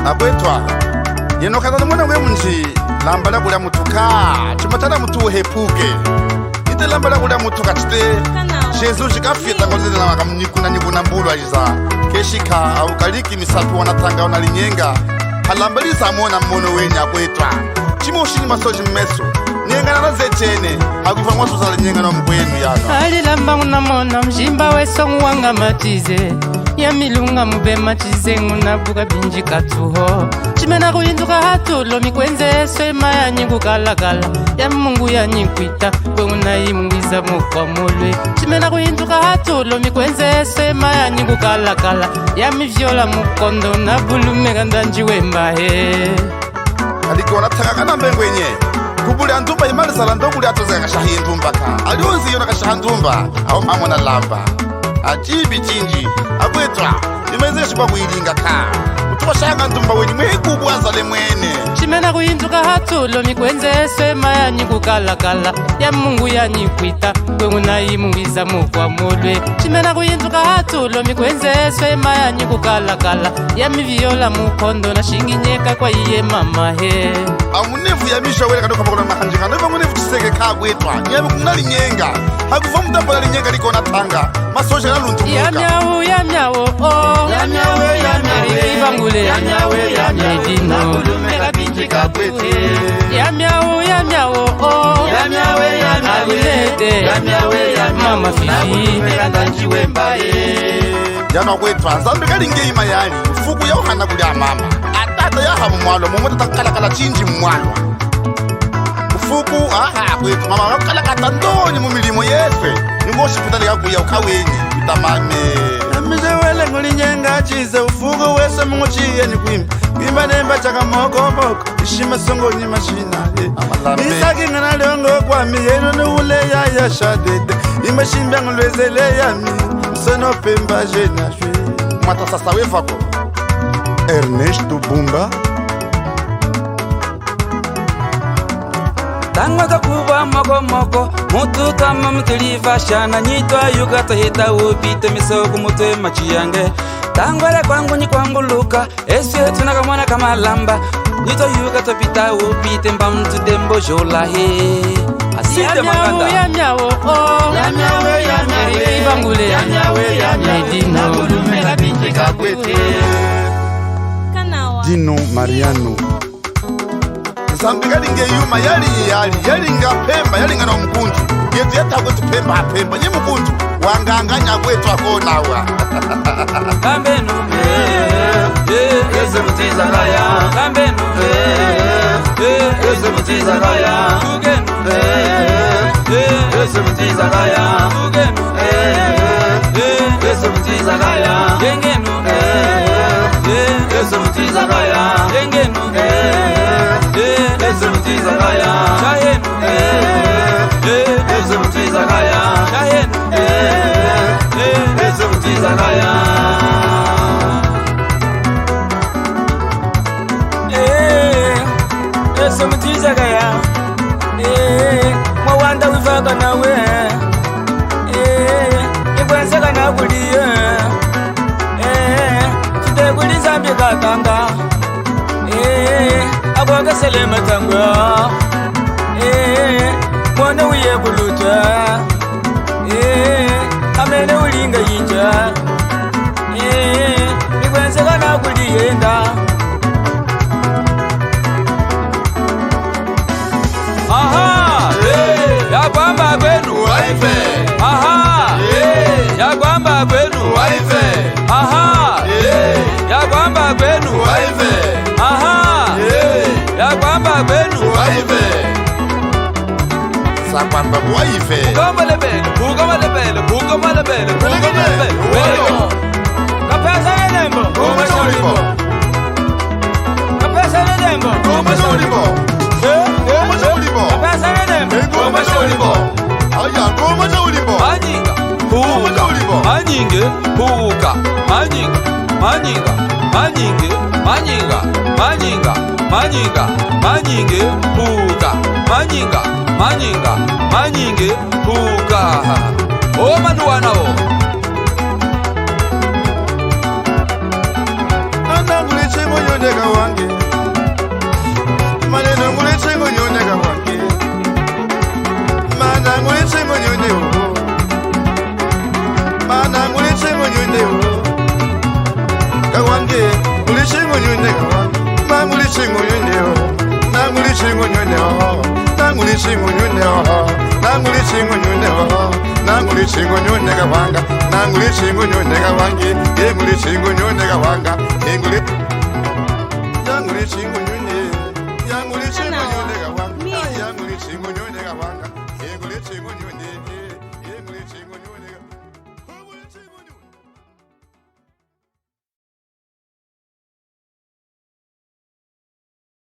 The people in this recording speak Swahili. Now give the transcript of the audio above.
Abwetwa yeno kaza mwana we munji lambala kula mutuka chimatana mutu hepuke ite lambala kula mutuka chite Jesus chikafita ngozile na makamnyikuna nyikuna mbulu ajiza keshika au kaliki misatu wanatanga wanalinyenga halambali samona mmono wenya Abwetwa chimoshini masoji mmeso nyenga na zechene hakufa mwasu sala nyenga na mbwenu yana alilamba unamona mjimba weso mwanga matize ya milunga mube matize ngunabuka binji katuho chimena kuinduka hatulo mikwenze swema ya nyingu kalakala ya mungu ya nyinkwita kwe unayimwiza mukwamulwe chimena kuinduka hatulo mikwenze swema ya nyingu kalakala ya mivyola mukondo na bulume kandanji wembahe aliko wanataka na mbengwenye kubuli andumba imali sala ndoguli atoza kashahi ndumba ka alionzi yona kashaha ndumba au mamona lamba ajibi chinji Abwetwa imeze shikwa kuilinga ka utuwa shanga ndumba weni mwekubwa zale mwene chimena kuinduka hatulo mikwenze swema ya nyingu kalakala ya mungu ya nyikwita kwe unayimwiza mukwamulwe chimena kuinduka hatulo mikwenze swema ya nyingu kalakala ya mivyola mukondo na shinginyeka kwa iye mama he amunevu ya misha wele kadoka pakona mahanjinga neva munevu chiseke ka Abwetwa nyebe kumnali nyenga hakufa mtambo la nyenga liko na tanga masosha na luntu muka ya myawo oh ya myawe ibangule ya myawe medino mega binji kapwete ya myawo oh ya myawe alete ya myawe mama fifi mega ndanji wembaye yana Abwetwa nzambe kalinge ima yani fuku ya uhana kuli mama atata ya hamu mwalo mumweta takalakala chinji mwalo fuku aha Abwetwa mama wakalakata ndoni mumilimo yeswe ningo hospitali ya kuya ukawenye utamame Mizewele nguli nyenga chize ufugo wese mungu chiye ni kuimba Kuimba nemba chaka moko moko ishima songo ni mashina Isaki ngana leongo kwa miyeno ni ule ya shadede Ima shimbe ngulwezele ya mi Msono pemba jena shwe Mata sasa wefako Ernesto Bumba Tangwa kakuba moko moko mutu kama mtuliva shana nyitwa yugata hita upite misoko mutwe machiyange Tangwele kwangu ni kwangu luka eswe tunaka mwana kama lamba nyitwa yugata pita upite mba mtu dembo jola he Asite maganda ya myawo oh ya myawe ibangule ya myawe medino mega binji kapwete Dino Mariano Zambi kalinge yuma yalinga pemba yalinga na mkunju yetu yatago tupemba pemba nye mkunju wanganganya Abwetwa konawa Kambenu eze mutiza kaya Kambenu eze mutiza kaya Ugenu eze mutiza kaya Ugenu eze mutiza kaya Yengenu eze mutiza kaya Yengenu eze mutiza kaya Shahenu eze mutiza kaya Shahenu eze mutiza kaya eze mutiza kaya Mwawanda wifaka nawe Ikwenseka na kuliye Chitekuli zambi kakanga Akwanga selema tangwa Mwana uye kuluta Amene ulinga yinja Ikwenseka na kuliyenda Aha ya kwamba kwenu waife Aha ya kwamba kwenu waife Aha ya kwamba kwenu waife Aha ya kwamba kwenu waife sakwamba waife Kama lebele, kama lebele, kama lebele, kama lebele. Woyo Kapesa nembo, Goma sholibo kapesa nembo, Goma sholibo Goma sholibo kapesa nembo. Goma sholibo Aya goma sholibo Manyinga, huka, manyinge, huka, manyinga, manyinga, manyinge, manyinga, manyinga, manyinga, manyinge, huka, manyinga, manyinga, manyinge, huka. O manuana o. Nana nguli chimo nyoneka wange maneno ngulichengo nyoneka wange mana ngulichengo nyoneo mana ngulichengo nyoneo kawange ngulichengo nyoneka wange ma ngulichengo nyoneo na ngulichengo nyoneo na ngulichengo nyoneo na ngulichengo nyoneo na ngulichengo nyoneka wanga na ngulichengo nyoneka wange ye ngulichengo nyoneka wanga ye ngulichengo nyoneka